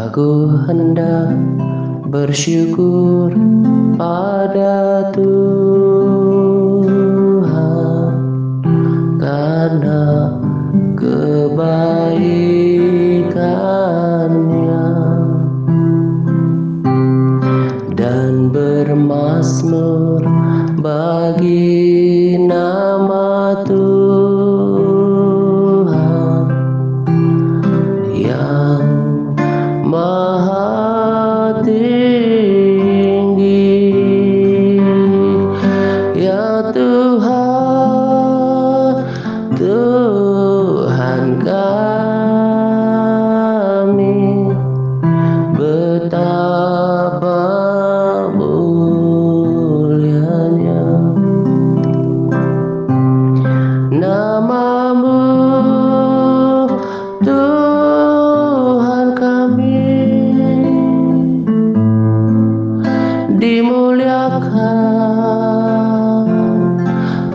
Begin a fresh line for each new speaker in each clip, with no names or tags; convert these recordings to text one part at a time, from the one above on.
Aku hendak bersyukur pada Tuhan karena kebaikan-Nya, dan bermazmur bagi nama Tuhan yang Maha Tinggi. Ya Tuhan, Tuhan kami, betapa mulianya nama-Mu, Tuhan kami, dimuliakan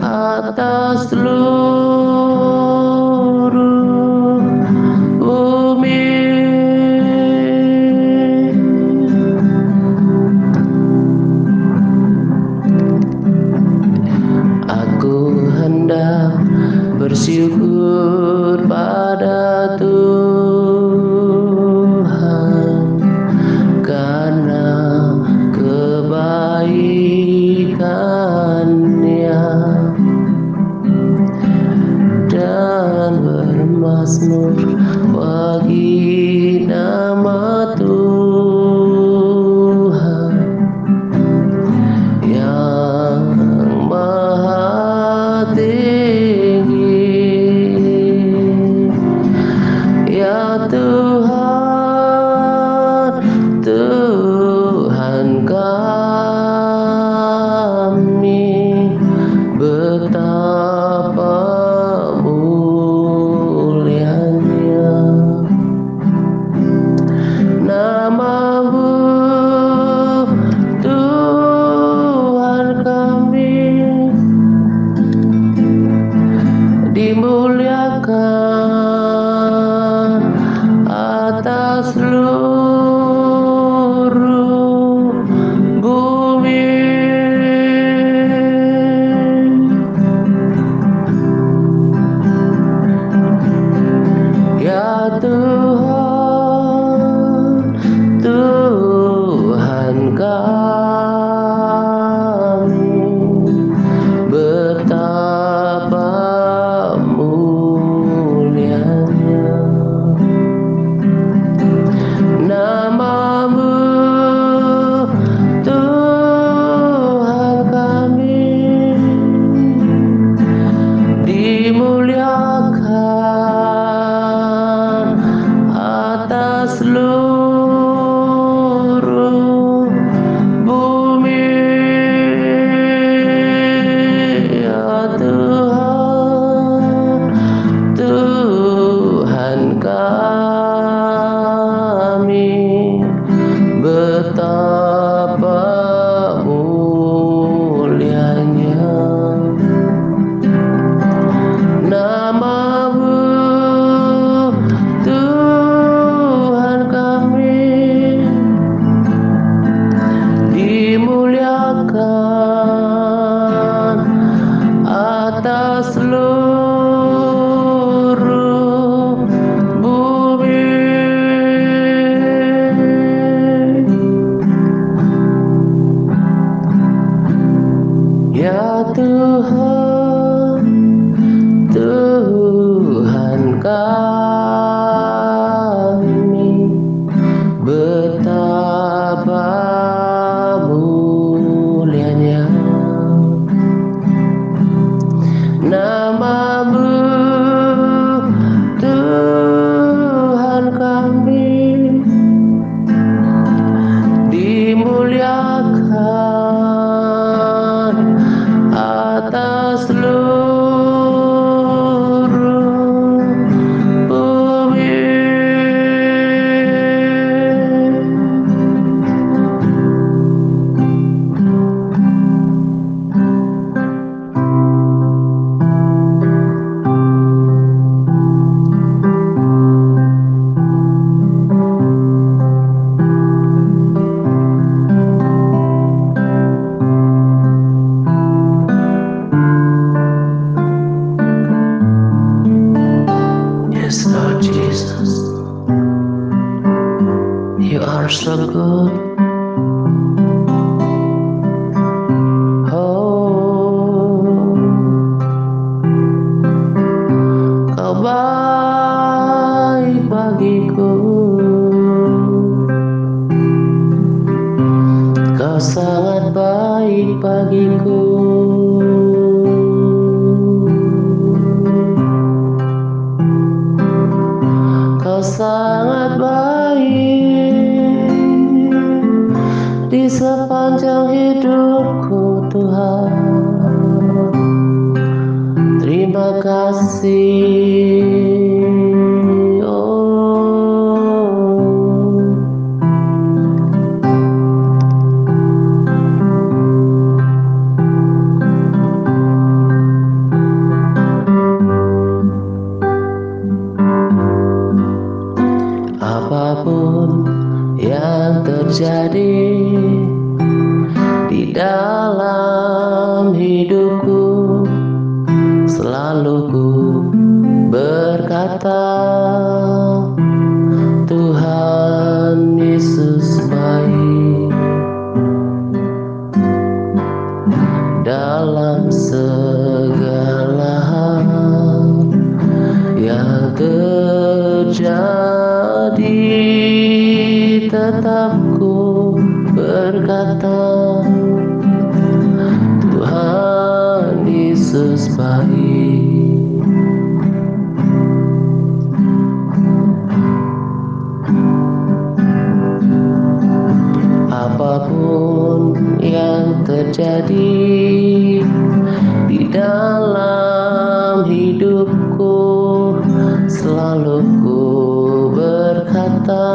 atas seluruh bumi. Aku hendak bersyukur pada Tuhan karena kebaikan-Nya, dan bermazmur bagi nama Tuhan yang Maha Tinggi. Ya Tuhan, Tuhan kami, betapa mulianya nama-Mu, Tuhan kami, dimuliakan atas seluruh bumi. Ya Tuhan, Tuhan kami, betapa mulianya nama-Mu, Tuhan kami, dimuliakan atas seluruh bumi. Ya Tuhan, Tuhan kami, betapa mulianya nama-Mu, Tuhan kami, dimuliakan atas seluruh bumi. Ya Tuhan, Tuhan kami, betapa mulianya nama Yes, Lord Jesus, you are so good. Oh, kau baik bagiku, kau sangat baik bagiku. Kau sangat baik di sepanjang hidupku, Tuhan. Terima kasih. Oh, apapun yang terjadi di dalam hidupku, selalu ku berkata, Tuhan Yesus baik. Dalam segala hal yang terjadi, tetap ku berkata, Tuhan Yesus baik. Apapun yang terjadi di dalam hidupku, selalu ku berkata,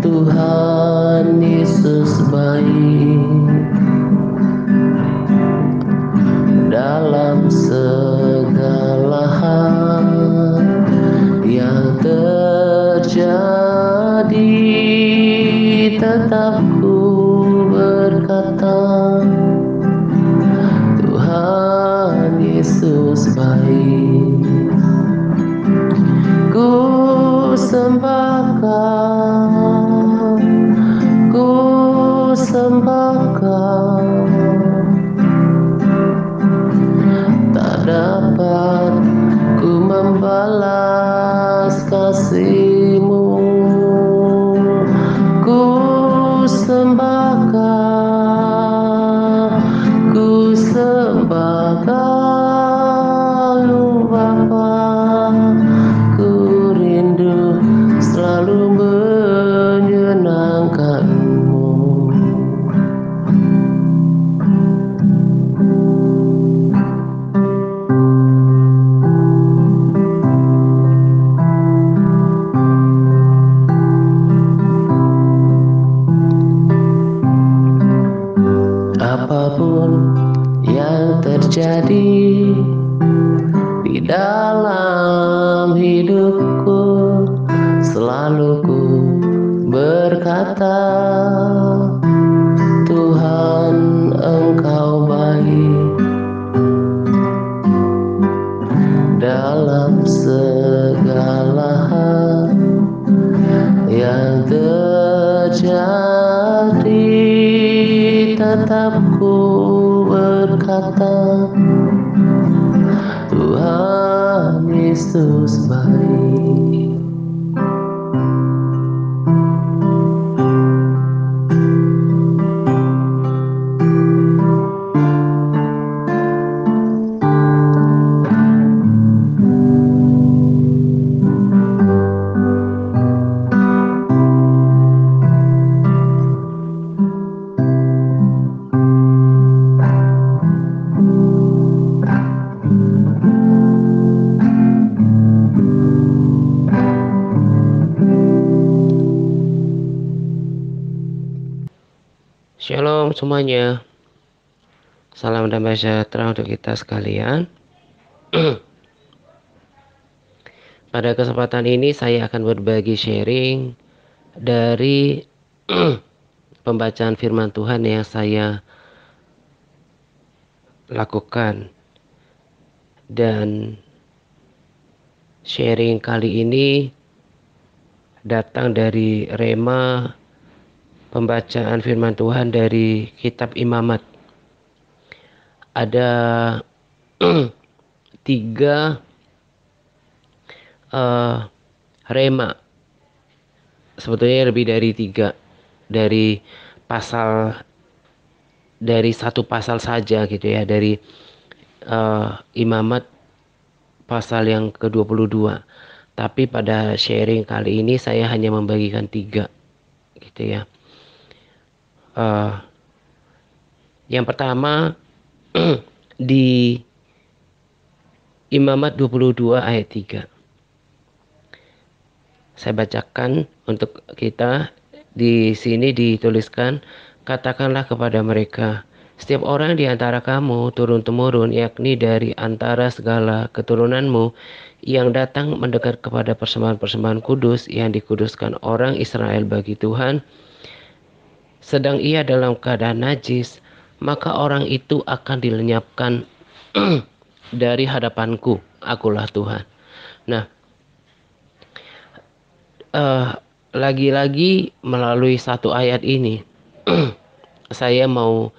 Tuhan Yesus baik. Dalam segala hal yang terjadi, tetap ku berkata, Tuhan Yesus baik. Ku sembah Kau, ku sembah Kau, tak dapat ku membalas kasih-Mu. Ku sembah Kau, ku sembah Kau, Bapa. Ku rindu selalu menyenangkan-Mu. Apapun yang terjadi di dalam hidupku, selalu ku berkata, Tuhan Engkau baik. Dalam segala hal yang terjadi, tetap ku berkata, Tuhan Yesus baik. Shalom semuanya. Salam damai sejahtera untuk kita sekalian. Pada kesempatan ini saya akan berbagi sharing dari pembacaan firman Tuhan yang saya lakukan. Dan Sharing kali ini datang dari Rema, pembacaan firman Tuhan dari kitab Imamat. Ada tiga Rema, sebetulnya lebih dari tiga, dari pasal, dari satu pasal saja gitu ya, dari Imamat pasal yang ke-22. Tapi pada sharing kali ini saya hanya membagikan tiga gitu ya. Yang pertama di Imamat 22 ayat 3. Saya bacakan untuk kita. Di sini dituliskan, katakanlah kepada mereka, setiap orang di antara kamu turun-temurun, yakni dari antara segala keturunanmu, yang datang mendekat kepada persembahan-persembahan kudus yang dikuduskan orang Israel bagi Tuhan, sedang ia dalam keadaan najis, maka orang itu akan dilenyapkan dari hadapanku. Akulah Tuhan. Nah, lagi-lagi melalui satu ayat ini saya mau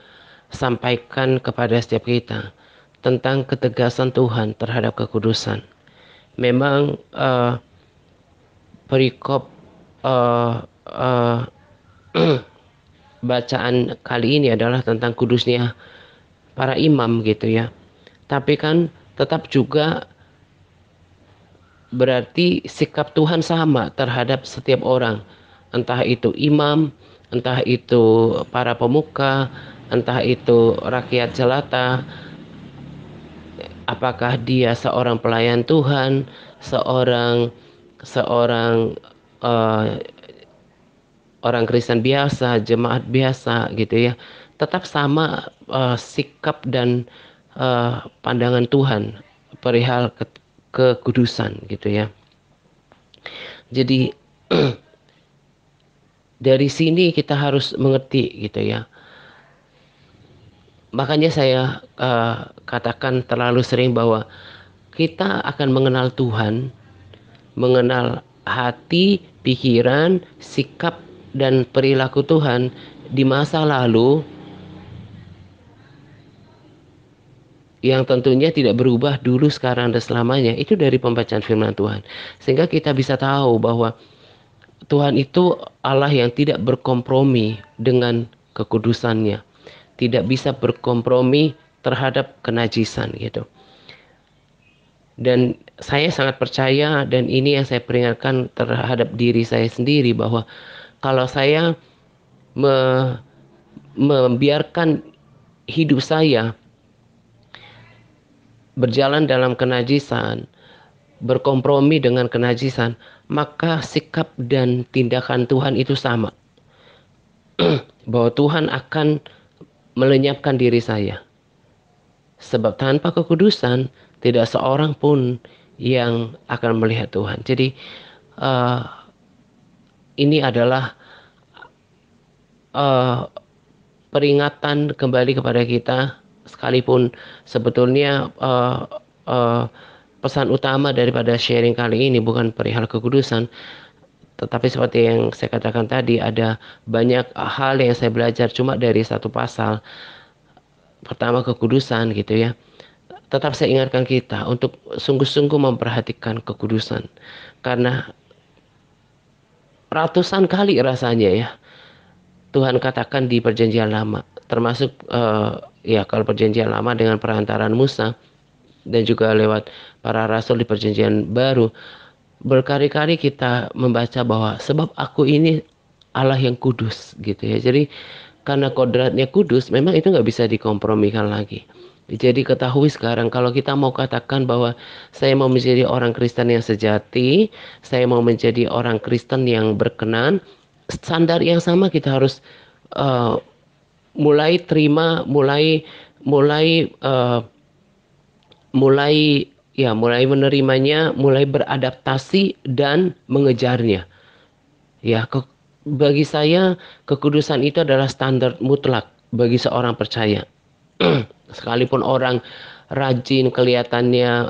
sampaikan kepada setiap kita tentang ketegasan Tuhan terhadap kekudusan. Memang perikop bacaan kali ini adalah tentang kudusnya para imam gitu ya. Tapi kan tetap juga berarti sikap Tuhan sama terhadap setiap orang. Entah itu imam, entah itu para pemuka, entah itu rakyat jelata. Apakah dia seorang pelayan Tuhan, seorang seorang uh, orang Kristen biasa, jemaat biasa gitu ya. Tetap sama sikap dan pandangan Tuhan perihal kekudusan gitu ya. Jadi dari sini kita harus mengerti gitu ya. Makanya saya katakan terlalu sering bahwa kita akan mengenal Tuhan, mengenal hati, pikiran, sikap, dan perilaku Tuhan di masa lalu yang tentunya tidak berubah dulu, sekarang, dan selamanya. Itu dari pembacaan firman Tuhan. Sehingga kita bisa tahu bahwa Tuhan itu Allah yang tidak berkompromi dengan kekudusannya. Tidak bisa berkompromi terhadap kenajisan gitu. Dan saya sangat percaya, dan ini yang saya peringatkan terhadap diri saya sendiri, bahwa kalau saya membiarkan hidup saya berjalan dalam kenajisan, berkompromi dengan kenajisan, maka sikap dan tindakan Tuhan itu sama. Bahwa Tuhan akan melenyapkan diri saya. Sebab tanpa kekudusan, tidak seorang pun yang akan melihat Tuhan. Jadi ini adalah peringatan kembali kepada kita, sekalipun sebetulnya pesan utama daripada sharing kali ini bukan perihal kekudusan, tetapi seperti yang saya katakan tadi, ada banyak hal yang saya belajar cuma dari satu pasal. Pertama, kekudusan gitu ya. Tetap saya ingatkan kita untuk sungguh-sungguh memperhatikan kekudusan, karena ratusan kali rasanya ya Tuhan katakan di perjanjian lama, termasuk ya kalau perjanjian lama dengan perantaraan Musa, dan juga lewat para rasul di perjanjian baru, berkali-kali kita membaca bahwa sebab aku ini Allah yang kudus gitu ya. Jadi karena kodratnya kudus, memang itu nggak bisa dikompromikan lagi. Jadi ketahui sekarang, kalau kita mau katakan bahwa saya mau menjadi orang Kristen yang sejati, saya mau menjadi orang Kristen yang berkenan, standar yang sama kita harus uh, mulai terima, mulai uh, mulai mulai menerimanya, mulai beradaptasi dan mengejarnya. Ya, bagi saya kekudusan itu adalah standar mutlak bagi seorang percaya. Sekalipun orang rajin, kelihatannya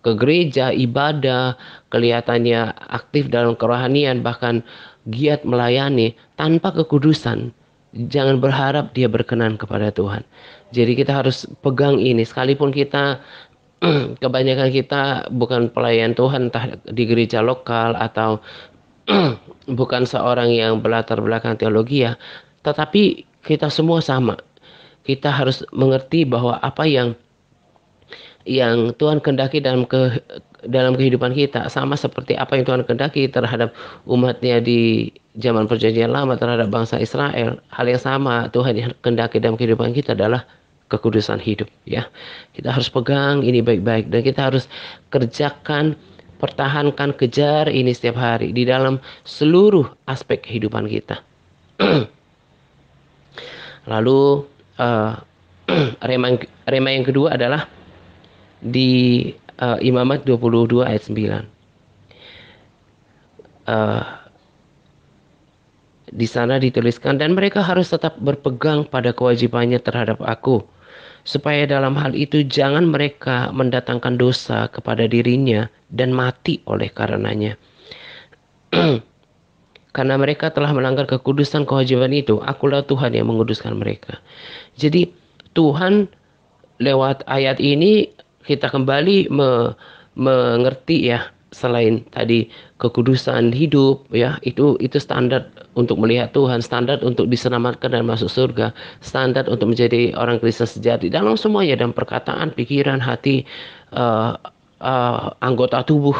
ke gereja, ibadah, kelihatannya aktif dalam kerohanian, bahkan giat melayani tanpa kekudusan, jangan berharap dia berkenan kepada Tuhan. Jadi kita harus pegang ini, sekalipun kita kebanyakan kita bukan pelayan Tuhan, entah di gereja lokal atau bukan seorang yang berlatar belakang teologi ya, tetapi kita semua sama. Kita harus mengerti bahwa apa yang Tuhan kehendaki dalam kehidupan kita sama seperti apa yang Tuhan kehendaki terhadap umatnya di zaman perjanjian lama terhadap bangsa Israel. Hal yang sama Tuhan yang kehendaki dalam kehidupan kita adalah kekudusan hidup ya. Kita harus pegang ini baik-baik dan kita harus kerjakan, pertahankan, kejar ini setiap hari di dalam seluruh aspek kehidupan kita. Lalu rema yang kedua adalah di Imamat 22 ayat 9. Di sana dituliskan, dan mereka harus tetap berpegang pada kewajibannya terhadap aku, supaya dalam hal itu jangan mereka mendatangkan dosa kepada dirinya dan mati oleh karenanya. Karena mereka telah melanggar kekudusan kewajiban itu, akulah Tuhan yang menguduskan mereka. Jadi Tuhan lewat ayat ini kita kembali mengerti ya, selain tadi kekudusan hidup ya, itu standar untuk melihat Tuhan, standar untuk diselamatkan dan masuk surga, standar untuk menjadi orang Kristen sejati dalam semuanya, dalam perkataan, pikiran, hati, anggota tubuh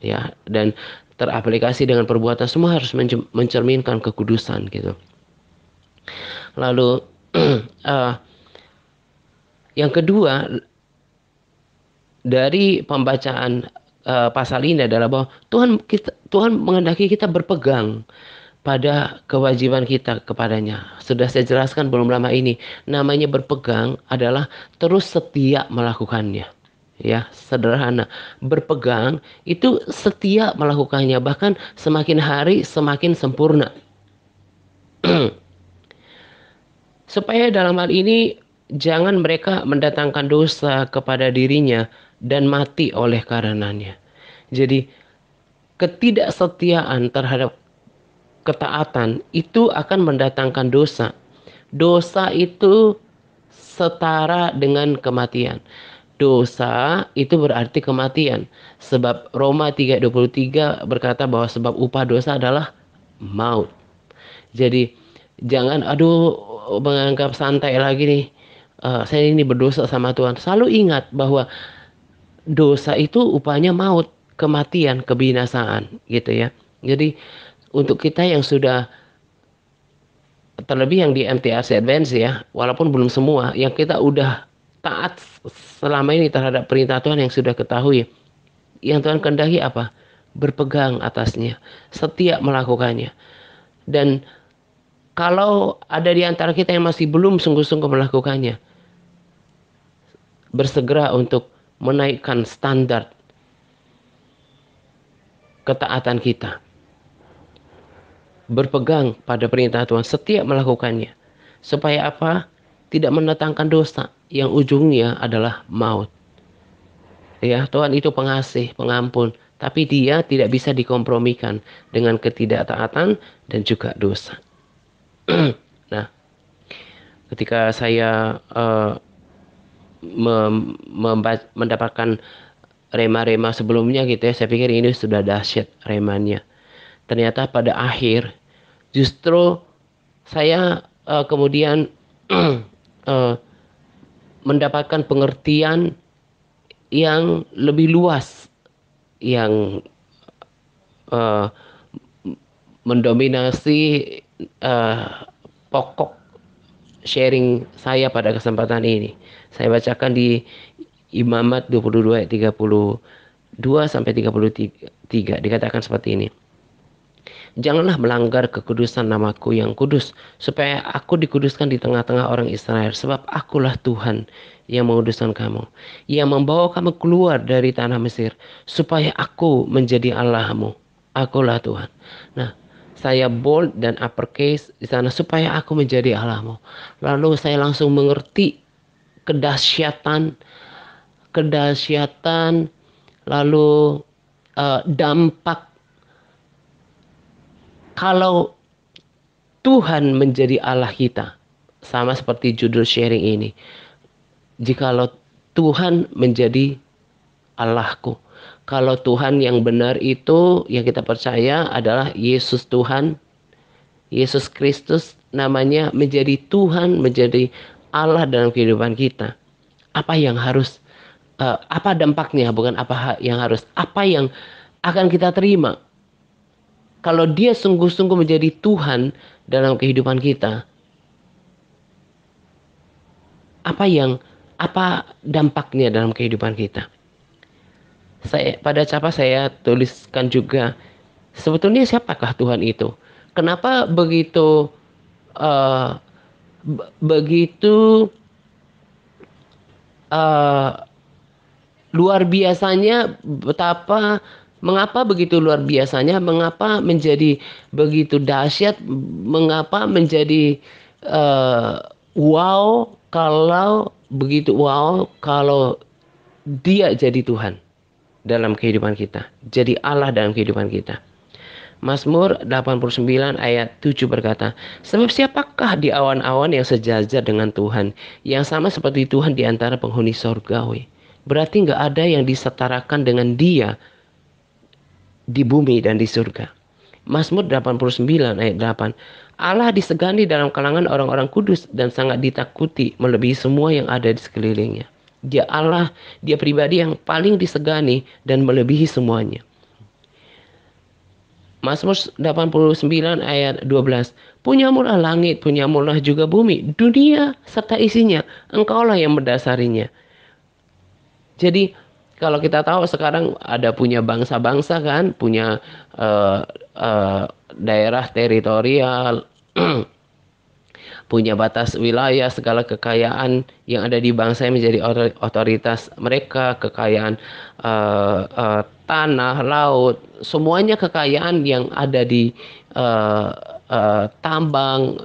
ya, dan teraplikasi dengan perbuatan, semua harus mencerminkan kekudusan gitu. Lalu yang kedua dari pembacaan pasal ini adalah bahwa Tuhan menghendaki kita berpegang pada kewajiban kita kepadanya. Sudah saya jelaskan belum lama ini, namanya berpegang adalah terus setia melakukannya. Ya, sederhana. Berpegang itu setia melakukannya, bahkan semakin hari semakin sempurna. Supaya dalam hal ini jangan mereka mendatangkan dosa kepada dirinya dan mati oleh karenanya. Jadi ketidaksetiaan terhadap ketaatan itu akan mendatangkan dosa. Dosa itu setara dengan kematian. Dosa itu berarti kematian. Sebab Roma 3:23 berkata bahwa sebab upah dosa adalah maut. Jadi jangan menganggap santai lagi nih. Saya ini berdosa sama Tuhan. Selalu ingat bahwa dosa itu upahnya maut, kematian, kebinasaan gitu ya. Jadi untuk kita yang sudah, terlebih yang di MTRC Advance ya, walaupun belum semua, yang kita udah taat selama ini terhadap perintah Tuhan yang sudah ketahui, yang Tuhan kehendaki apa? Berpegang atasnya, setia melakukannya. Dan kalau ada di antara kita yang masih belum sungguh-sungguh melakukannya, bersegera untuk menaikkan standar ketaatan kita. Berpegang pada perintah Tuhan, setiap melakukannya. Supaya apa? Tidak mendatangkan dosa yang ujungnya adalah maut. Ya, Tuhan itu pengasih, pengampun, tapi Dia tidak bisa dikompromikan dengan ketidaktaatan dan juga dosa. Nah, ketika saya mendapatkan rema-rema sebelumnya gitu ya, saya pikir ini sudah dahsyat remanya. Ternyata pada akhir justru saya kemudian mendapatkan pengertian yang lebih luas, yang mendominasi pokok sharing saya pada kesempatan ini. Saya bacakan di Imamat 22 ayat 32 sampai 33, dikatakan seperti ini. Janganlah melanggar kekudusan namaku yang kudus, supaya aku dikuduskan di tengah-tengah orang Israel. Sebab akulah Tuhan yang menguduskan kamu, yang membawa kamu keluar dari tanah Mesir, supaya aku menjadi Allahmu. Akulah Tuhan. Nah, saya bold dan uppercase di sana, supaya aku menjadi Allahmu. Lalu saya langsung mengerti kedahsyatan Lalu dampak kalau Tuhan menjadi Allah kita, sama seperti judul sharing ini. Jikalau Tuhan menjadi Allahku, kalau Tuhan yang benar itu yang kita percaya adalah Yesus Tuhan, Yesus Kristus namanya menjadi Tuhan, menjadi Allah dalam kehidupan kita. Apa yang harus, apa dampaknya, bukan apa yang harus, apa yang akan kita terima kalau dia sungguh-sungguh menjadi Tuhan dalam kehidupan kita. Apa dampaknya dalam kehidupan kita? Pada Capa saya tuliskan juga, sebetulnya siapakah Tuhan itu? Kenapa begitu uh, begitu uh, luar biasanya, mengapa begitu luar biasanya, mengapa menjadi begitu dahsyat, mengapa menjadi wow, kalau begitu wow kalau dia jadi Tuhan dalam kehidupan kita, jadi Allah dalam kehidupan kita. Mazmur 89 ayat 7 berkata, sebab siapakah di awan-awan yang sejajar dengan Tuhan, yang sama seperti Tuhan di antara penghuni sorgawi. Berarti nggak ada yang disetarakan dengan dia di bumi dan di surga. Mazmur 89 ayat 8, Allah disegani dalam kalangan orang-orang kudus dan sangat ditakuti melebihi semua yang ada di sekelilingnya. Dia Allah, dia pribadi yang paling disegani dan melebihi semuanya. Mazmur 89 ayat 12. Punyamulah langit, punyamulah juga bumi, dunia serta isinya. Engkaulah yang mendasarinya. Jadi kalau kita tahu sekarang ada punya bangsa-bangsa kan, punya daerah teritorial, punya batas wilayah, segala kekayaan yang ada di bangsa yang menjadi otoritas mereka, kekayaan tanah, laut, semuanya kekayaan yang ada di tambang,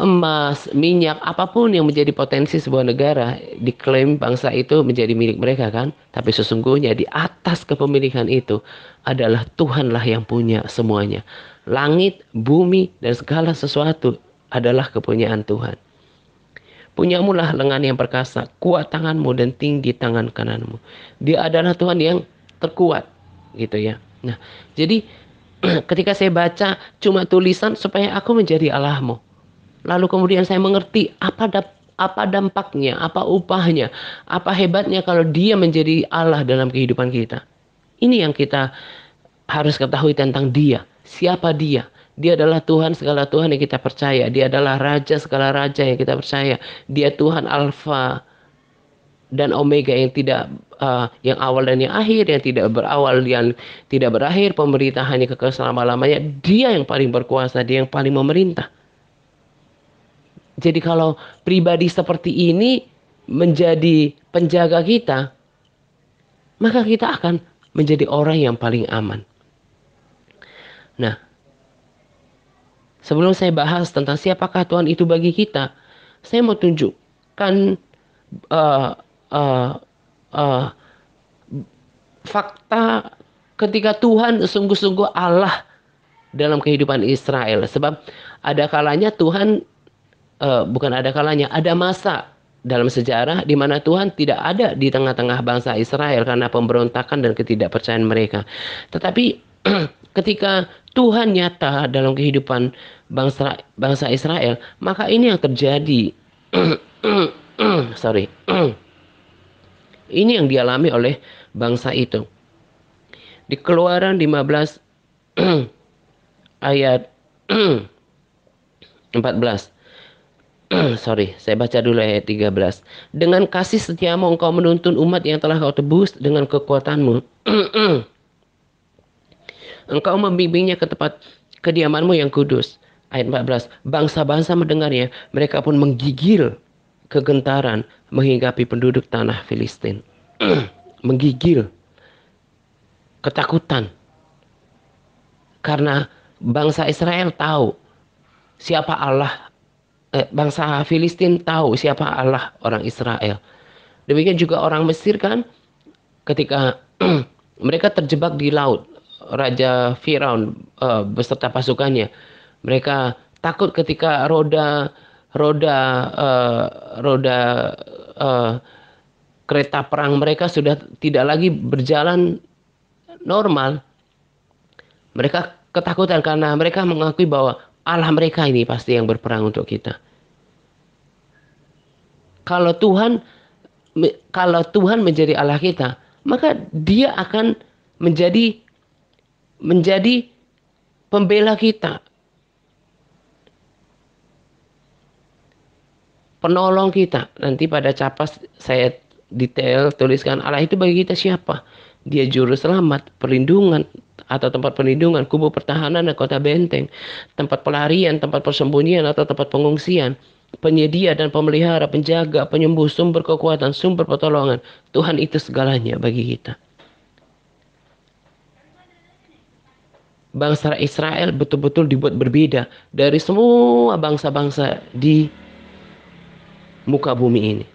emas, minyak, apapun yang menjadi potensi sebuah negara, diklaim bangsa itu menjadi milik mereka kan. Tapi sesungguhnya di atas kepemilikan itu adalah Tuhanlah yang punya semuanya. Langit, bumi, dan segala sesuatu adalah kepunyaan Tuhan. Punyamulah lengan yang perkasa, kuat tanganmu dan tinggi tangan kananmu. Dia adalah Tuhan yang terkuat, gitu ya. Nah, jadi ketika saya baca cuma tulisan supaya aku menjadi Allahmu. Lalu kemudian saya mengerti apa dampaknya, apa upahnya, apa hebatnya kalau dia menjadi Allah dalam kehidupan kita. Ini yang kita harus ketahui tentang dia. Siapa dia? Dia adalah Tuhan segala Tuhan yang kita percaya. Dia adalah Raja segala Raja yang kita percaya. Dia Tuhan Alfa dan Omega yang tidak yang awal dan yang akhir, yang tidak berawal, yang tidak berakhir, pemerintahannya kekal selama-lamanya. Dia yang paling berkuasa, dia yang paling memerintah. Jadi kalau pribadi seperti ini menjadi penjaga kita, maka kita akan menjadi orang yang paling aman. Nah, sebelum saya bahas tentang siapakah Tuhan itu bagi kita, saya mau tunjukkan uh, uh, uh, fakta ketika Tuhan sungguh-sungguh Allah dalam kehidupan Israel. Sebab ada kalanya Tuhan, bukan ada kalanya, ada masa dalam sejarah di mana Tuhan tidak ada di tengah-tengah bangsa Israel karena pemberontakan dan ketidakpercayaan mereka. Tetapi ketika Tuhan nyata dalam kehidupan bangsa Israel, maka ini yang terjadi. Sorry. Ini yang dialami oleh bangsa itu. Di Keluaran 15 ayat 14. Sorry, saya baca dulu ayat 13. Dengan kasih setiamu engkau menuntun umat yang telah kau tebus dengan kekuatanmu. Engkau membimbingnya ke tempat kediamanmu yang kudus. Ayat 14. Bangsa-bangsa mendengarnya, mereka pun menggigil kegentaran menghinggapi penduduk tanah Filistin. Menggigil, ketakutan. Karena bangsa Israel tahu siapa Allah. Bangsa Filistin tahu siapa Allah orang Israel. Demikian juga orang Mesir kan. ketika mereka terjebak di laut, Raja Firaun beserta pasukannya, mereka takut ketika roda roda eh, roda eh, kereta perang mereka sudah tidak lagi berjalan normal. Mereka ketakutan karena mereka mengakui bahwa Allah mereka ini pasti yang berperang untuk kita. Kalau Tuhan kalau Tuhan menjadi Allah kita, maka Dia akan menjadi menjadi pembela kita, penolong kita. Nanti pada capas saya detail tuliskan Allah itu bagi kita siapa? Dia juru selamat, perlindungan atau tempat perlindungan, kubu pertahanan dan kota benteng, tempat pelarian, tempat persembunyian atau tempat pengungsian, penyedia dan pemelihara, penjaga, penyembuh, sumber kekuatan, sumber pertolongan. Tuhan itu segalanya bagi kita. Bangsa Israel betul-betul dibuat berbeda dari semua bangsa-bangsa di muka bumi ini.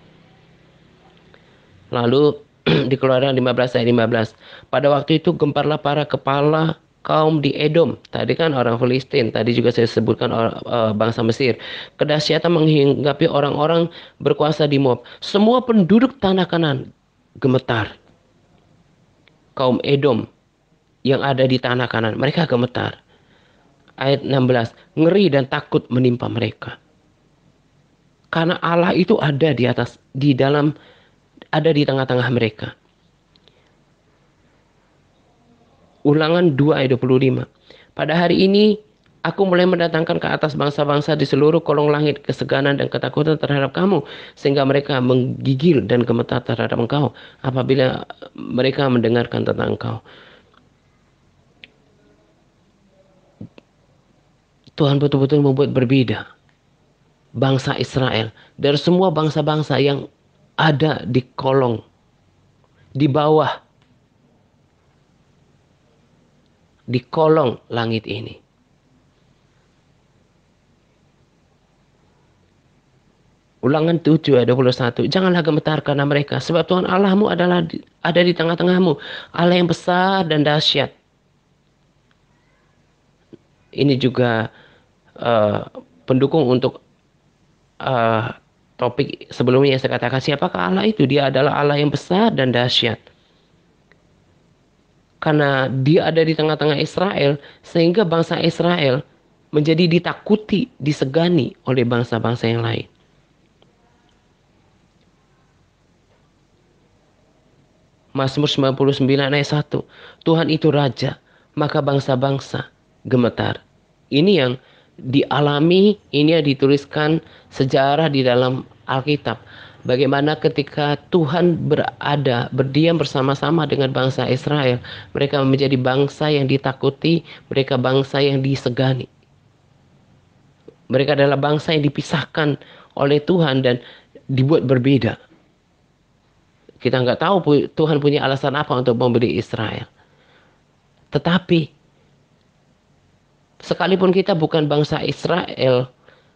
Lalu di Keluaran 15 ayat 15. Pada waktu itu gemparlah para kepala kaum di Edom. Tadi kan orang Filistin, tadi juga saya sebutkan bangsa Mesir. Kedahsyatan menghinggapi orang-orang berkuasa di Moab. Semua penduduk tanah Kanan gemetar. Kaum Edom yang ada di tanah Kanan, mereka gemetar. Ayat 16, ngeri dan takut menimpa mereka. Karena Allah itu ada di atas, di dalam, ada di tengah-tengah mereka. Ulangan 2 ayat 25. Pada hari ini, aku mulai mendatangkan ke atas bangsa-bangsa di seluruh kolong langit keseganan dan ketakutan terhadap kamu. Sehingga mereka menggigil dan gemetar terhadap engkau apabila mereka mendengarkan tentang engkau. Tuhan betul-betul membuat berbeda bangsa Israel dari semua bangsa-bangsa yang ada di kolong, di bawah, di kolong langit ini. Ulangan 7 ayat 21. Janganlah gemetar karena mereka, sebab Tuhan Allahmu ada di tengah-tengahmu, Allah yang besar dan dahsyat. Ini juga pendukung untuk topik sebelumnya yang saya katakan, siapakah Allah itu? Dia adalah Allah yang besar dan dahsyat. Karena dia ada di tengah-tengah Israel, sehingga bangsa Israel menjadi ditakuti, disegani oleh bangsa-bangsa yang lain. Mazmur 99 ayat 1. Tuhan itu Raja, maka bangsa-bangsa gemetar. Ini yang dialami, ini yang dituliskan sejarah di dalam Alkitab. Bagaimana ketika Tuhan berdiam bersama-sama dengan bangsa Israel. Mereka menjadi bangsa yang ditakuti, mereka bangsa yang disegani. Mereka adalah bangsa yang dipisahkan oleh Tuhan dan dibuat berbeda. Kita nggak tahu Tuhan punya alasan apa untuk memberi Israel. Tetapi sekalipun kita bukan bangsa Israel,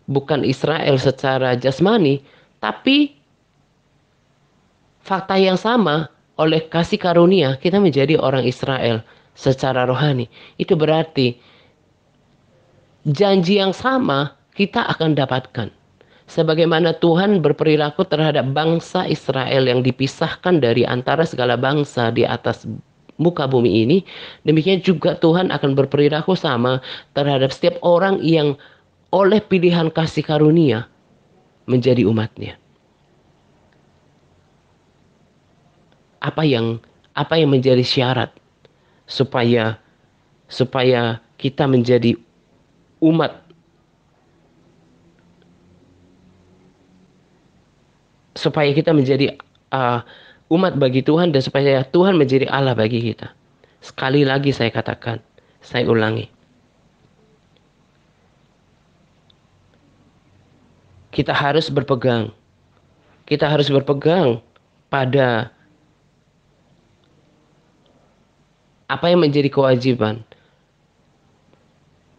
bukan Israel secara jasmani, tapi fakta yang sama, oleh kasih karunia kita menjadi orang Israel secara rohani. Itu berarti janji yang sama kita akan dapatkan. Sebagaimana Tuhan berperilaku terhadap bangsa Israel yang dipisahkan dari antara segala bangsa di atas muka bumi ini, demikian juga Tuhan akan berperilaku sama terhadap setiap orang yang oleh pilihan kasih karunia menjadi umatnya. Apa yang menjadi syarat supaya kita menjadi umat, supaya kita menjadi umat bagi Tuhan, dan supaya Tuhan menjadi Allah bagi kita. Sekali lagi saya katakan, saya ulangi. Kita harus berpegang pada apa yang menjadi kewajiban.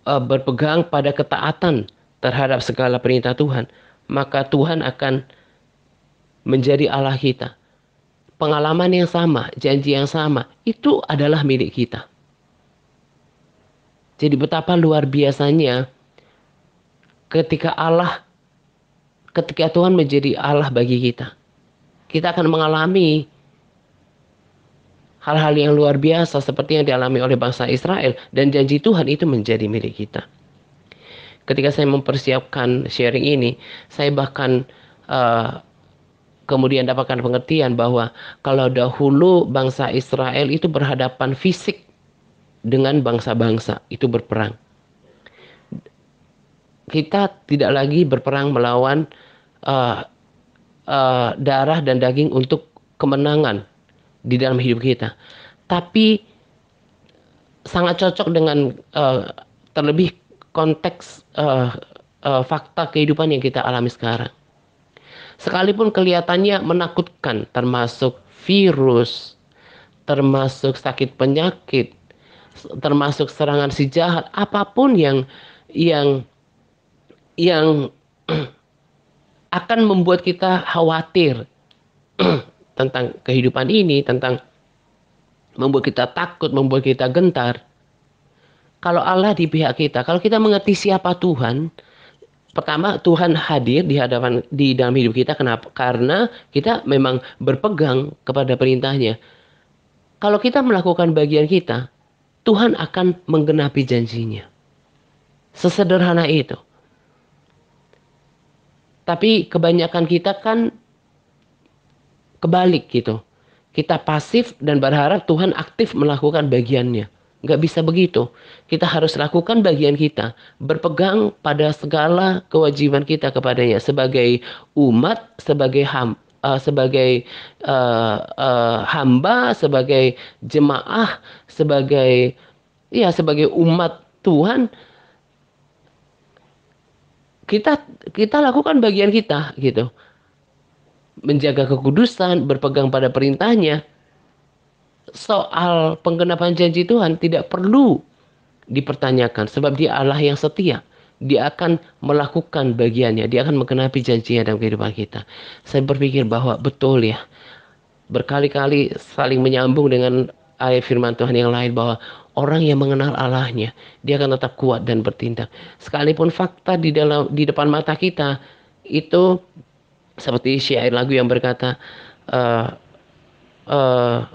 Berpegang pada ketaatan terhadap segala perintah Tuhan. Maka Tuhan akan menjadi Allah kita. pengalaman yang sama, janji yang sama, itu adalah milik kita. Jadi betapa luar biasanya ketika ketika Tuhan menjadi Allah bagi kita. Kita akan mengalami hal-hal yang luar biasa seperti yang dialami oleh bangsa Israel. Dan janji Tuhan itu menjadi milik kita. Ketika saya mempersiapkan sharing ini, saya bahkan kemudian dapatkan pengertian bahwa kalau dahulu bangsa Israel itu berhadapan fisik dengan bangsa-bangsa, itu berperang. Kita tidak lagi berperang melawan darah dan daging untuk kemenangan di dalam hidup kita. Tapi sangat cocok dengan terlebih konteks fakta kehidupan yang kita alami sekarang. Sekalipun kelihatannya menakutkan, termasuk virus, termasuk sakit penyakit, termasuk serangan si jahat, apapun yang akan membuat kita khawatir tentang kehidupan ini, tentang membuat kita takut, membuat kita gentar. Kalau Allah di pihak kita, kalau kita mengerti siapa Tuhan, pertama, Tuhan hadir di dalam hidup kita. Kenapa? Karena kita memang berpegang kepada perintahnya. Kalau kita melakukan bagian kita, Tuhan akan menggenapi janjinya. Sesederhana itu. Tapi kebanyakan kita kan kebalik gitu. Kita pasif dan berharap Tuhan aktif melakukan bagiannya. Nggak bisa begitu. Kita harus lakukan bagian kita. Berpegang pada segala kewajiban kita kepadanya. Sebagai umat, sebagai hamba, sebagai jemaah, sebagai umat Tuhan, kita lakukan bagian kita gitu. Menjaga kekudusan, berpegang pada perintahnya. Soal penggenapan janji Tuhan tidak perlu dipertanyakan sebab Dia Allah yang setia. Dia akan melakukan bagiannya, Dia akan menggenapi janjinya dalam kehidupan kita. Saya berpikir bahwa betul ya, berkali-kali saling menyambung dengan ayat firman Tuhan yang lain bahwa orang yang mengenal Allahnya, dia akan tetap kuat dan bertindak. Sekalipun fakta di depan mata kita itu seperti syair lagu yang berkata, uh, uh,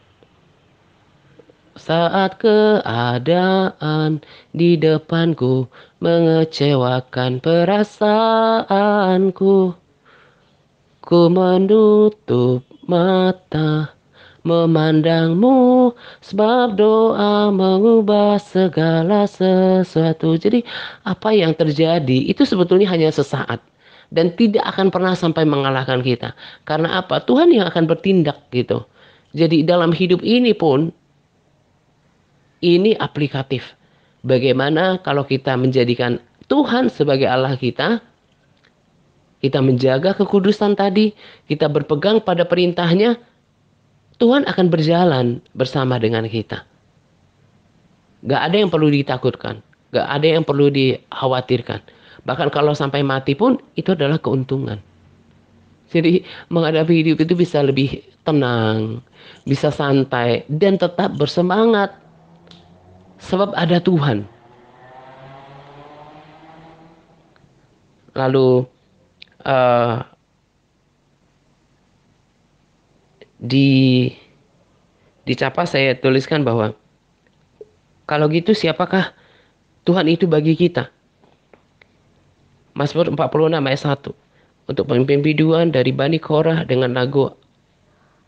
saat keadaan di depanku mengecewakan perasaanku, ku menutup mata memandangmu, sebab doa mengubah segala sesuatu. Jadi apa yang terjadi itu sebetulnya hanya sesaat dan tidak akan pernah sampai mengalahkan kita. Karena apa? Tuhan yang akan bertindak gitu. Jadi dalam hidup ini pun ini aplikatif. Bagaimana kalau kita menjadikan Tuhan sebagai Allah kita menjaga kekudusan tadi, kita berpegang pada perintahnya, Tuhan akan berjalan bersama dengan kita. Gak ada yang perlu ditakutkan, gak ada yang perlu dikhawatirkan. Bahkan kalau sampai mati pun, itu adalah keuntungan. Jadi menghadapi hidup itu bisa lebih tenang, bisa santai, dan tetap bersemangat. Sebab ada Tuhan. Lalu di capa saya tuliskan bahwa kalau gitu siapakah Tuhan itu bagi kita? Mazmur 46 ayat 1. Untuk pemimpin biduan dari Bani Korah dengan lagu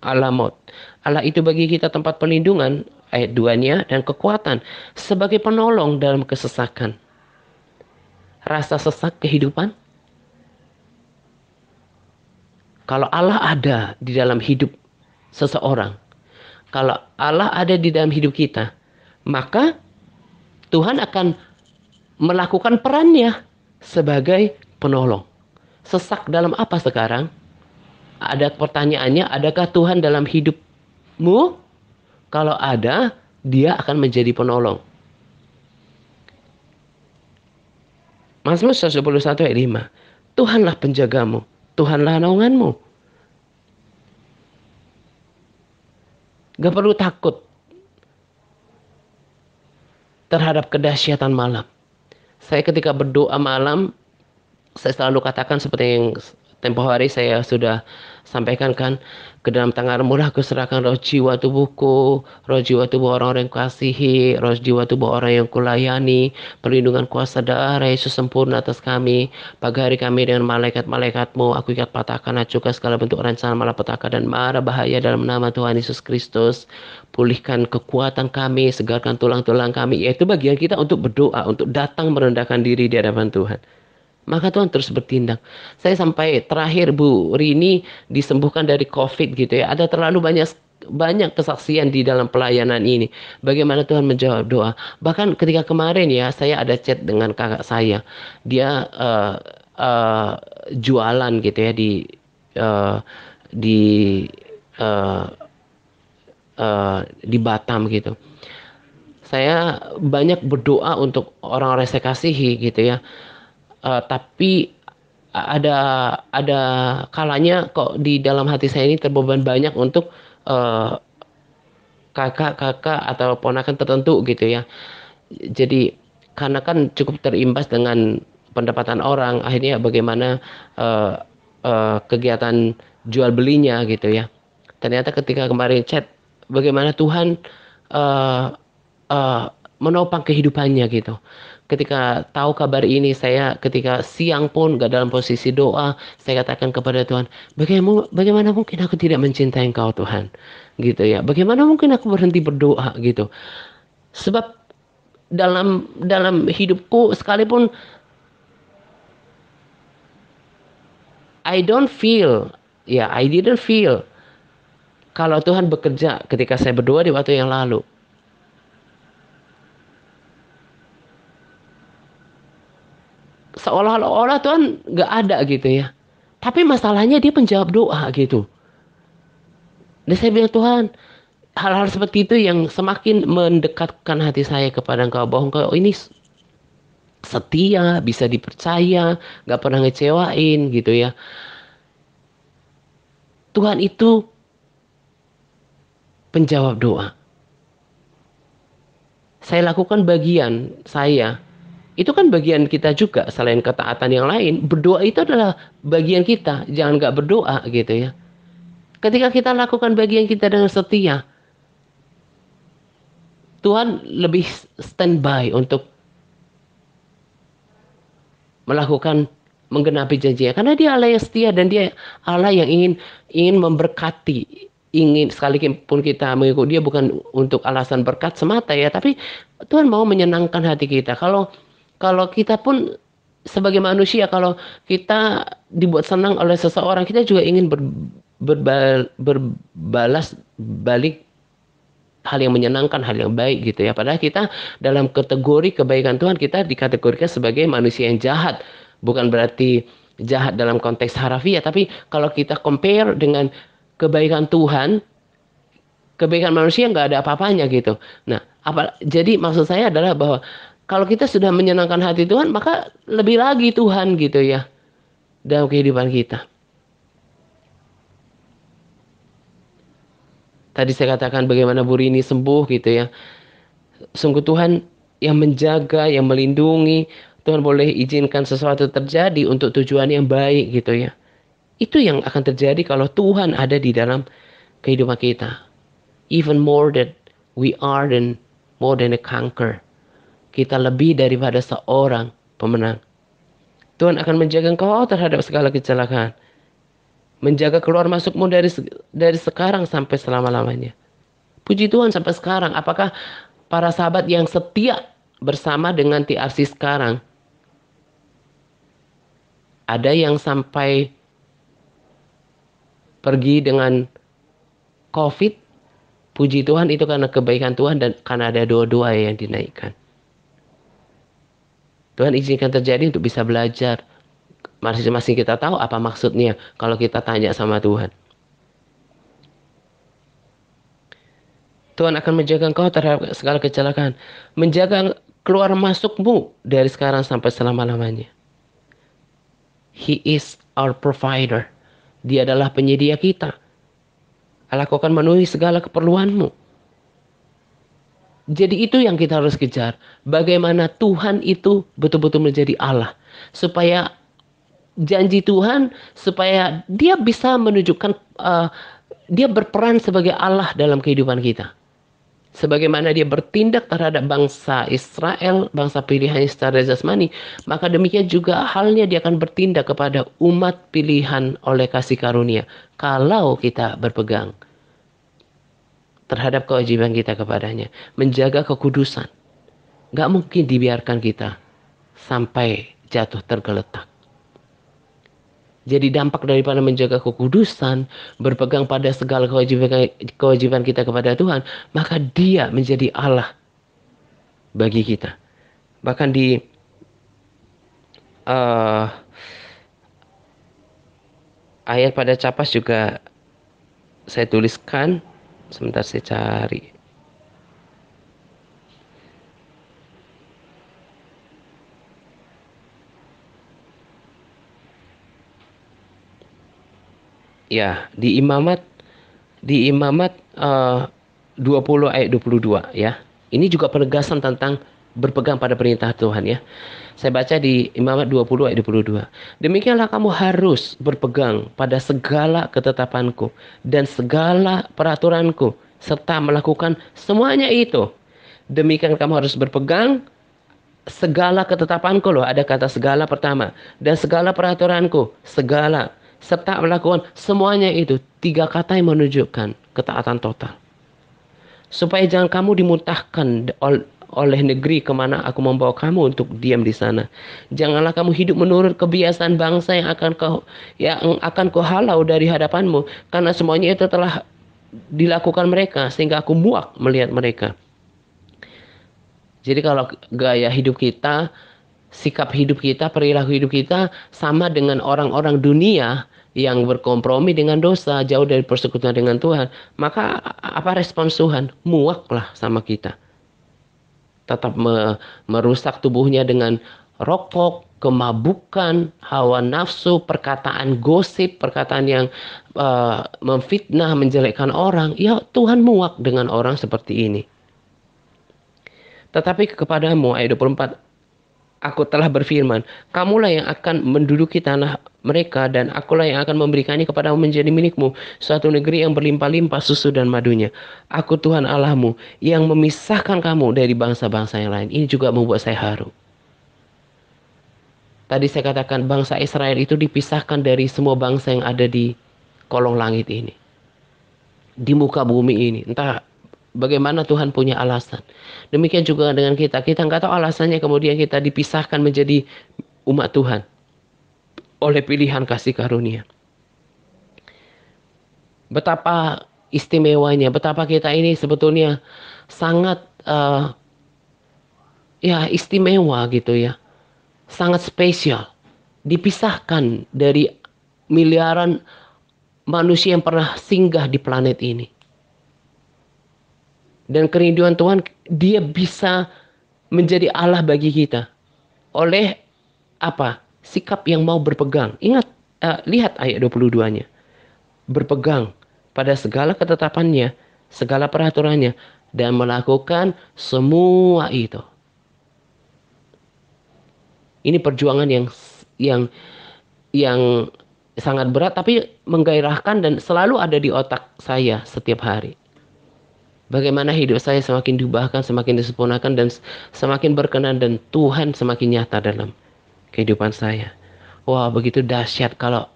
Alamot. Allah itu bagi kita tempat perlindungan, ayat 2-nya, dan kekuatan sebagai penolong dalam kesesakan. Rasa sesak kehidupan. Kalau Allah ada di dalam hidup seseorang, kalau Allah ada di dalam hidup kita, maka Tuhan akan melakukan perannya sebagai penolong. Sesak dalam apa sekarang? Ada pertanyaannya, adakah Tuhan dalam hidupmu? Kalau ada, Dia akan menjadi penolong. Mazmur 121 ayat 5. Tuhanlah penjagamu, Tuhanlah naunganmu. Gak perlu takut terhadap kedahsyatan malam. Saya ketika berdoa malam, saya selalu katakan seperti yang tempo hari saya sudah sampaikan kan, ke dalam tangan-Mu lah aku serahkan roh jiwa tubuhku, roh jiwa tubuh orang-orang yang kasihi, roh jiwa tubuh orang yang kulayani, perlindungan kuasa darah Yesus sempurna atas kami. Pagi hari kami dengan malaikat-malaikatmu, aku ikat patahkan acukan segala bentuk rencana malapetaka dan mara bahaya dalam nama Tuhan Yesus Kristus. Pulihkan kekuatan kami, segarkan tulang-tulang kami, yaitu bagian kita untuk berdoa, untuk datang merendahkan diri di hadapan Tuhan. Maka Tuhan terus bertindak. Saya sampai terakhir Bu Rini disembuhkan dari COVID gitu ya. Ada terlalu banyak banyak kesaksian di dalam pelayanan ini. Bagaimana Tuhan menjawab doa. Bahkan ketika kemarin ya, saya ada chat dengan kakak saya. Dia uh, jualan gitu ya uh, di uh, di Batam gitu. Saya banyak berdoa untuk orang-orang saya kasihi gitu ya. Tapi ada ada kalanya kok di dalam hati saya ini terbeban banyak untuk uh, kakak-kakak atau ponakan tertentu gitu ya. Jadi karena kan cukup terimbas dengan pendapatan orang, akhirnya bagaimana uh, kegiatan jual belinya gitu ya. Ternyata ketika kemarin chat, bagaimana Tuhan uh, uh, menopang kehidupannya gitu. Ketika tahu kabar ini, saya ketika siang pun gak dalam posisi doa, saya katakan kepada Tuhan, bagaimana mungkin aku tidak mencintai Engkau Tuhan, gitu ya. Bagaimana mungkin aku berhenti berdoa gitu. Sebab dalam dalam hidupku sekalipun I didn't feel kalau Tuhan bekerja ketika saya berdoa di waktu yang lalu. Seolah-olah Tuhan nggak ada gitu ya. Tapi masalahnya dia penjawab doa gitu. Dan saya bilang Tuhan, hal-hal seperti itu yang semakin mendekatkan hati saya kepada Engkau, bahwa Engkau ini setia, bisa dipercaya, nggak pernah ngecewain gitu ya. Tuhan itu penjawab doa. Saya lakukan bagian saya. Itu kan bagian kita juga, selain ketaatan yang lain. Berdoa itu adalah bagian kita. Jangan nggak berdoa gitu ya. Ketika kita lakukan bagian kita dengan setia, Tuhan lebih standby untuk melakukan menggenapi janjinya. Karena dia Allah yang setia dan dia Allah yang ingin memberkati. Ingin sekalipun kita mengikut dia bukan untuk alasan berkat semata ya, tapi Tuhan mau menyenangkan hati kita. Kalau kita pun sebagai manusia, kalau kita dibuat senang oleh seseorang, kita juga ingin berbalas balik hal yang menyenangkan, hal yang baik gitu ya. Padahal kita dalam kategori kebaikan Tuhan, kita dikategorikan sebagai manusia yang jahat. Bukan berarti jahat dalam konteks harafiah, tapi kalau kita compare dengan kebaikan Tuhan, kebaikan manusia nggak ada apa-apanya gitu. Nah, jadi maksud saya adalah bahwa kalau kita sudah menyenangkan hati Tuhan, maka lebih lagi Tuhan gitu ya dalam kehidupan kita. Tadi saya katakan bagaimana Bu Rini sembuh gitu ya. Sungguh Tuhan yang menjaga, yang melindungi. Tuhan boleh izinkan sesuatu terjadi untuk tujuan yang baik gitu ya. Itu yang akan terjadi kalau Tuhan ada di dalam kehidupan kita. Even more than we are than more than a conqueror. Kita lebih daripada seorang pemenang. Tuhan akan menjaga engkau terhadap segala kecelakaan. Menjaga keluar masukmu dari sekarang sampai selama-lamanya. Puji Tuhan sampai sekarang. Apakah para sahabat yang setia bersama dengan TRC sekarang, ada yang sampai pergi dengan COVID? Puji Tuhan itu karena kebaikan Tuhan dan karena ada doa-doa yang dinaikkan. Tuhan izinkan terjadi untuk bisa belajar. Masing-masing kita tahu apa maksudnya kalau kita tanya sama Tuhan. Tuhan akan menjaga engkau terhadap segala kecelakaan. Menjaga keluar masukmu dari sekarang sampai selama-lamanya. He is our provider. Dia adalah penyedia kita. Allah akan memenuhi segala keperluanmu. Jadi itu yang kita harus kejar. Bagaimana Tuhan itu betul-betul menjadi Allah. Supaya janji Tuhan, supaya dia bisa menunjukkan, dia berperan sebagai Allah dalam kehidupan kita. Sebagaimana dia bertindak terhadap bangsa Israel, bangsa pilihannya secara jasmani, maka demikian juga halnya dia akan bertindak kepada umat pilihan oleh kasih karunia. Kalau kita berpegang terhadap kewajiban kita kepadanya, menjaga kekudusan. Gak mungkin dibiarkan kita sampai jatuh tergeletak. Jadi dampak daripada menjaga kekudusan, berpegang pada segala kewajiban kita kepada Tuhan, maka dia menjadi Allah bagi kita. Bahkan di uh, ayat pada Capas juga saya tuliskan. Sebentar saya cari. Ya, di Imamat 20 ayat 22 ya. Ini juga penegasan tentang berpegang pada perintah Tuhan ya. Saya baca di Imamat 20 ayat 22. Demikianlah kamu harus berpegang pada segala ketetapanku dan segala peraturanku serta melakukan semuanya itu. Demikian kamu harus berpegang segala ketetapanku loh, ada kata segala pertama, dan segala peraturanku, segala, serta melakukan semuanya itu. Tiga kata yang menunjukkan ketaatan total. Supaya jangan kamu dimutahkan oleh negeri kemana aku membawa kamu untuk diam di sana. Janganlah kamu hidup menurut kebiasaan bangsa yang akan kau halau dari hadapanmu, karena semuanya itu telah dilakukan mereka sehingga aku muak melihat mereka. Jadi kalau gaya hidup kita, sikap hidup kita, perilaku hidup kita sama dengan orang-orang dunia yang berkompromi dengan dosa, jauh dari persekutuan dengan Tuhan, maka apa respons Tuhan? Muaklah sama kita. Tetap merusak tubuhnya dengan rokok, kemabukan, hawa nafsu, perkataan gosip, perkataan yang memfitnah, menjelekkan orang. Ya, Tuhan muak dengan orang seperti ini. Tetapi kepadamu, ayat 24, aku telah berfirman, kamulah yang akan menduduki tanah mereka, dan akulah yang akan memberikannya kepadamu menjadi milikmu, suatu negeri yang berlimpah-limpah susu dan madunya. Aku Tuhan Allahmu yang memisahkan kamu dari bangsa-bangsa yang lain. Ini juga membuat saya haru. Tadi saya katakan bangsa Israel itu dipisahkan dari semua bangsa yang ada di kolong langit ini, di muka bumi ini. Entah bagaimana Tuhan punya alasan. Demikian juga dengan kita. Kita nggak tahu alasannya kemudian kita dipisahkan menjadi umat Tuhan oleh pilihan kasih karunia. Betapa istimewanya, betapa kita ini sebetulnya sangat ya istimewa gitu ya. Sangat spesial. Dipisahkan dari miliaran manusia yang pernah singgah di planet ini. Dan kerinduan Tuhan, dia bisa menjadi Allah bagi kita. Oleh apa? Sikap yang mau berpegang. Ingat, lihat ayat 22-nya. Berpegang pada segala ketetapannya, segala peraturannya, dan melakukan semua itu. Ini perjuangan yang yang sangat berat, tapi menggairahkan dan selalu ada di otak saya setiap hari. Bagaimana hidup saya semakin diubahkan, semakin disempurnakan, dan semakin berkenan, dan Tuhan semakin nyata dalam kehidupan saya. Wah, begitu dahsyat kalau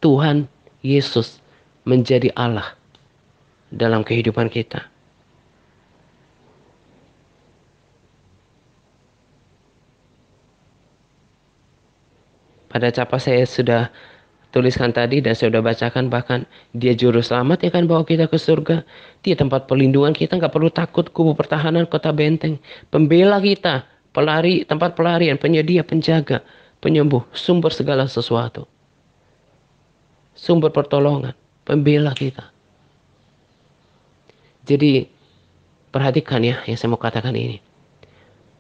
Tuhan Yesus menjadi Allah dalam kehidupan kita. Pada capa saya sudah tuliskan tadi dan saya sudah bacakan, bahkan dia juru selamat yang akan bawa kita ke surga. Dia tempat perlindungan kita, nggak perlu takut, kubu pertahanan, kota benteng, pembela kita, pelari, tempat pelarian, penyedia, penjaga, penyembuh, sumber segala sesuatu, sumber pertolongan, pembela kita. Jadi perhatikan ya yang saya mau katakan ini.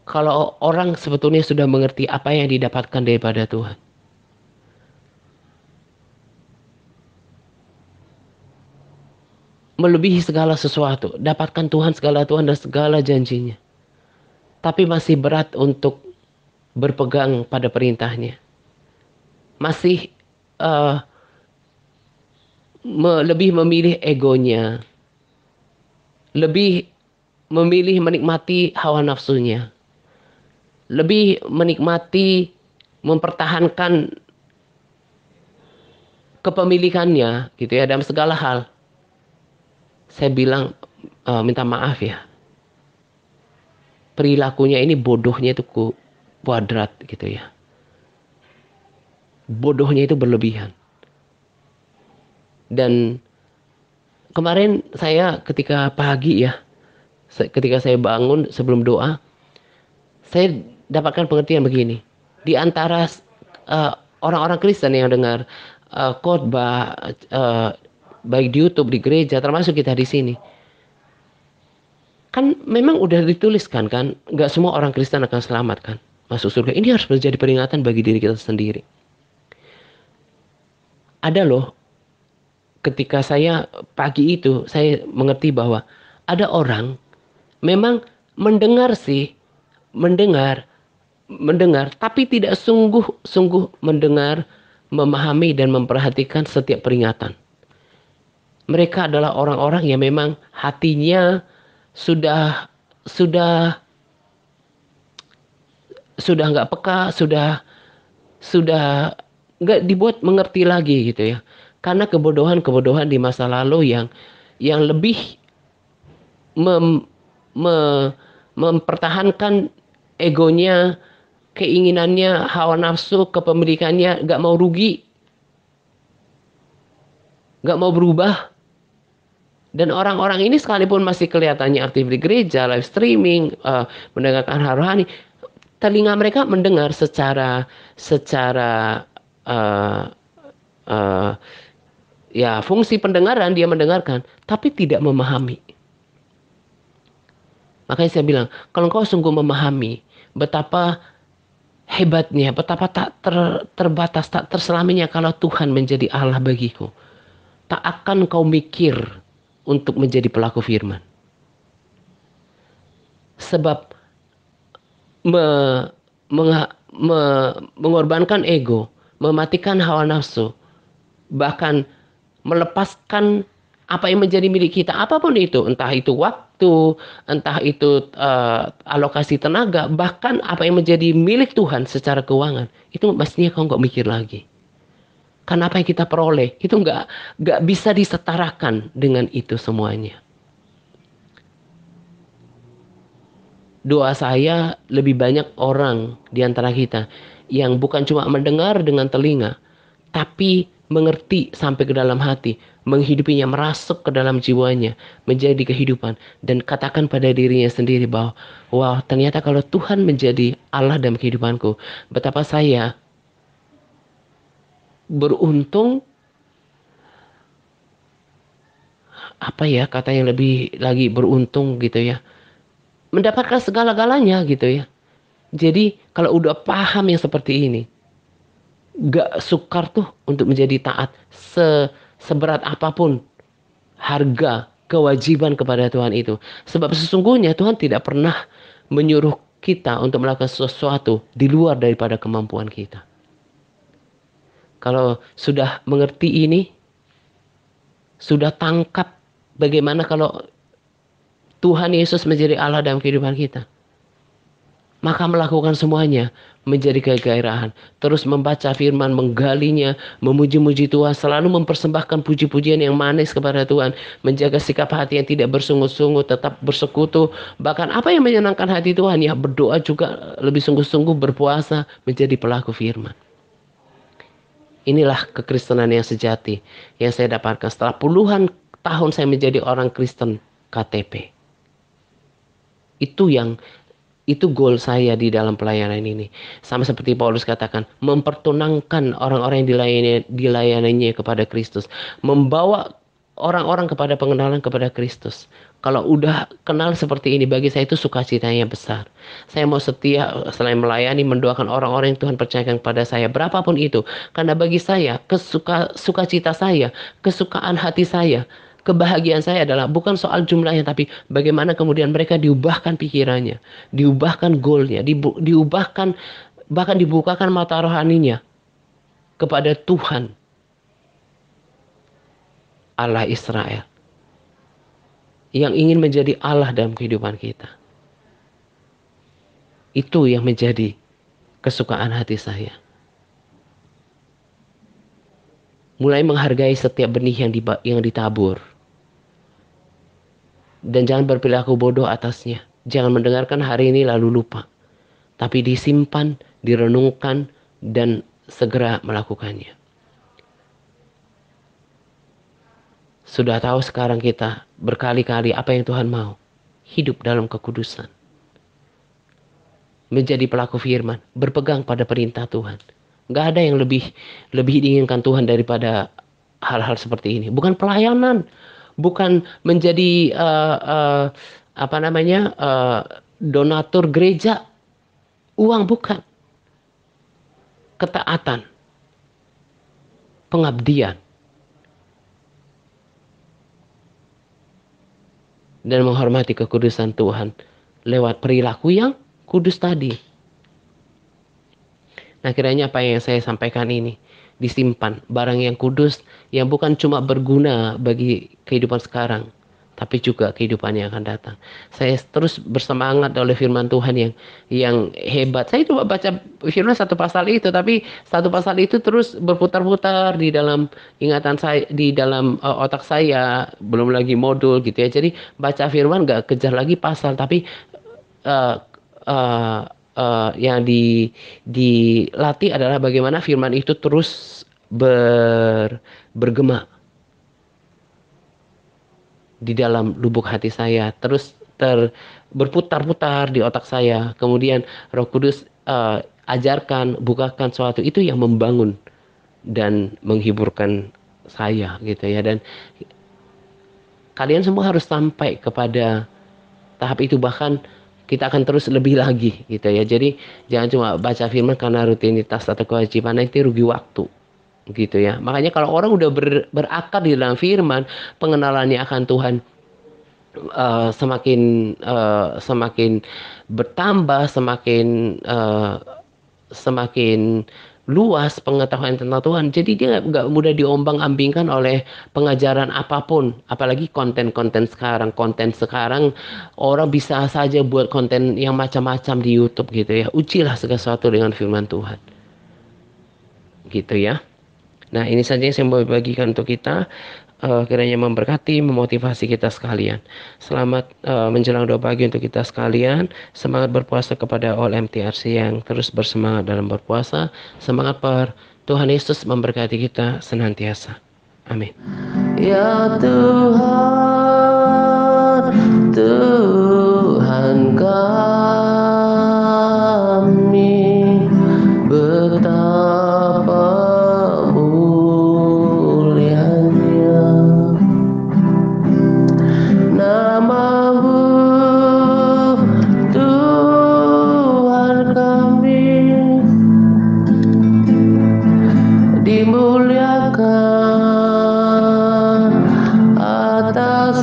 Kalau orang sebetulnya sudah mengerti apa yang didapatkan daripada Tuhan, melebihi segala sesuatu. Dapatkan Tuhan, segala Tuhan dan segala janjinya. Tapi masih berat untuk berpegang pada perintahnya. Masih lebih memilih egonya. Lebih memilih menikmati hawa nafsunya. Lebih menikmati mempertahankan kepemilikannya gitu ya dalam segala hal. Saya bilang minta maaf ya. Perilakunya ini bodohnya itu kuadrat gitu ya. Bodohnya itu berlebihan. Dan kemarin saya ketika pagi ya, ketika saya bangun sebelum doa, saya dapatkan pengertian begini. Di antara orang-orang Kristen yang dengar khotbah baik di YouTube, di gereja, termasuk kita di sini, kan memang udah dituliskan kan, nggak semua orang Kristen akan selamat kan, masuk surga. Ini harus menjadi peringatan bagi diri kita sendiri. Ada loh, ketika saya pagi itu, saya mengerti bahwa ada orang memang mendengar sih, mendengar, tapi tidak sungguh-sungguh mendengar, memahami dan memperhatikan setiap peringatan. Mereka adalah orang-orang yang memang hatinya sudah nggak peka, sudah nggak dibuat mengerti lagi gitu ya. Karena kebodohan di masa lalu yang lebih mem, me, mempertahankan egonya, keinginannya, hawa nafsu, kepemilikannya, nggak mau rugi, nggak mau berubah. Dan orang-orang ini sekalipun masih kelihatannya aktif di gereja, live streaming, mendengarkan rohani, telinga mereka mendengar secara uh, uh, ya fungsi pendengaran, dia mendengarkan, tapi tidak memahami. Makanya saya bilang, kalau engkau sungguh memahami betapa hebatnya, betapa tak terbatas, tak terselaminya kalau Tuhan menjadi Allah bagiku, tak akan kau mikir untuk menjadi pelaku firman. Sebab mengorbankan ego, mematikan hawa nafsu, bahkan melepaskan apa yang menjadi milik kita, apapun itu, entah itu waktu, entah itu alokasi tenaga, bahkan apa yang menjadi milik Tuhan secara keuangan, itu mestinya kau nggak mikir lagi. Karena apa yang kita peroleh itu nggak bisa disetarakan dengan itu semuanya. Doa saya lebih banyak orang di antara kita yang bukan cuma mendengar dengan telinga, tapi mengerti sampai ke dalam hati, menghidupinya, merasuk ke dalam jiwanya, menjadi kehidupan, dan katakan pada dirinya sendiri bahwa, wah, ternyata kalau Tuhan menjadi Allah dalam kehidupanku, betapa saya beruntung, apa ya kata yang lebih lagi beruntung gitu ya, mendapatkan segala-galanya gitu ya. Jadi kalau udah paham yang seperti ini, gak sukar tuh untuk menjadi taat seberat apapun harga kewajiban kepada Tuhan itu. Sebab sesungguhnya Tuhan tidak pernah menyuruh kita untuk melakukan sesuatu di luar daripada kemampuan kita. Kalau sudah mengerti ini, sudah tangkap bagaimana kalau Tuhan Yesus menjadi Allah dalam kehidupan kita, maka melakukan semuanya menjadi kegairahan. Terus membaca firman, menggalinya, memuji-muji Tuhan, selalu mempersembahkan puji-pujian yang manis kepada Tuhan, menjaga sikap hati yang tidak bersungut-sungut, tetap bersekutu. Bahkan apa yang menyenangkan hati Tuhan, ya berdoa juga lebih sungguh-sungguh, berpuasa, menjadi pelaku firman. Inilah kekristenan yang sejati yang saya dapatkan setelah puluhan tahun saya menjadi orang Kristen KTP. Itu goal saya di dalam pelayanan ini. Sama seperti Paulus katakan, mempertunangkan orang-orang yang dilayaninya kepada Kristus. Membawa orang-orang kepada pengenalan kepada Kristus. Kalau udah kenal seperti ini, bagi saya itu sukacitanya besar. Saya mau setia selain melayani, mendoakan orang-orang yang Tuhan percayakan kepada saya, berapapun itu. Karena bagi saya, sukacita saya, kesukaan hati saya, Kebahagiaan saya adalah bukan soal jumlahnya, tapi bagaimana kemudian mereka diubahkan pikirannya, diubahkan goalnya, diubahkan, bahkan dibukakan mata rohaninya kepada Tuhan Allah Israel yang ingin menjadi Allah dalam kehidupan kita. Itu yang menjadi kesukaan hati saya. Mulai menghargai setiap benih yang ditabur. Dan jangan berperilaku bodoh atasnya. Jangan mendengarkan hari ini lalu lupa. Tapi disimpan, direnungkan, dan segera melakukannya. Sudah tahu sekarang kita berkali-kali apa yang Tuhan mau. Hidup dalam kekudusan. Menjadi pelaku firman. Berpegang pada perintah Tuhan. Gak ada yang lebih diinginkan Tuhan daripada hal-hal seperti ini. Bukan pelayanan. Bukan menjadi donatur gereja. Uang bukan. Ketaatan. Pengabdian. Dan menghormati kekudusan Tuhan lewat perilaku yang kudus tadi. Nah, kiranya apa yang saya sampaikan ini disimpan, barang yang kudus yang bukan cuma berguna bagi kehidupan sekarang, tapi juga kehidupan yang akan datang. Saya terus bersemangat oleh firman Tuhan yang hebat. Saya coba baca firman satu pasal itu, tapi satu pasal itu terus berputar-putar di dalam ingatan saya, di dalam otak saya, belum lagi modul gitu ya. Jadi baca firman gak kejar lagi pasal, tapi uh, uh, yang dilatih adalah bagaimana firman itu terus bergema di dalam lubuk hati saya, terus berputar-putar di otak saya. Kemudian Roh Kudus ajarkan, bukakan sesuatu itu yang membangun dan menghiburkan saya gitu ya. Dan kalian semua harus sampai kepada tahap itu, bahkan kita akan terus lebih lagi gitu ya. Jadi jangan cuma baca firman karena rutinitas atau kewajiban, nanti rugi waktu gitu ya. Makanya kalau orang udah berakar di dalam firman, pengenalannya akan Tuhan semakin bertambah, semakin luas pengetahuan tentang Tuhan. Jadi dia nggak mudah diombang-ambingkan oleh pengajaran apapun, apalagi konten sekarang orang bisa saja buat konten yang macam-macam di YouTube gitu ya. Ujilah segala sesuatu dengan firman Tuhan gitu ya. Nah, ini saja yang saya mau bagikan untuk kita. Kiranya memberkati, memotivasi kita sekalian. Selamat menjelang doa pagi untuk kita sekalian. Semangat berpuasa kepada all MTRC yang terus bersemangat dalam berpuasa. Semangat Tuhan Yesus memberkati kita senantiasa. Amin. Ya Tuhan, Tuhan kami, betapa nama-Mu, Tuhan kami, dimuliakan atas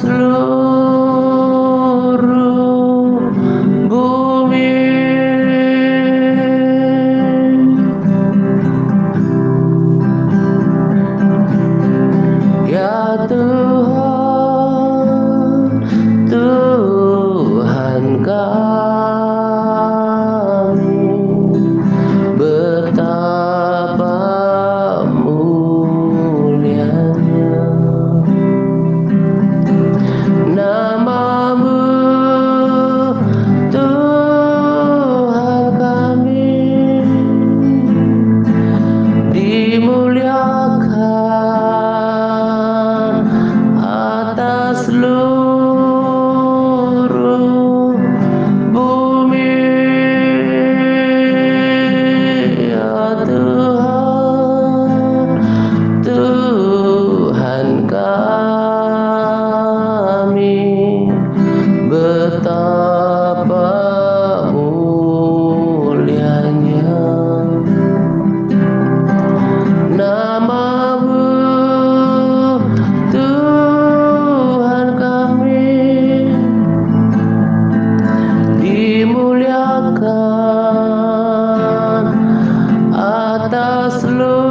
dulu.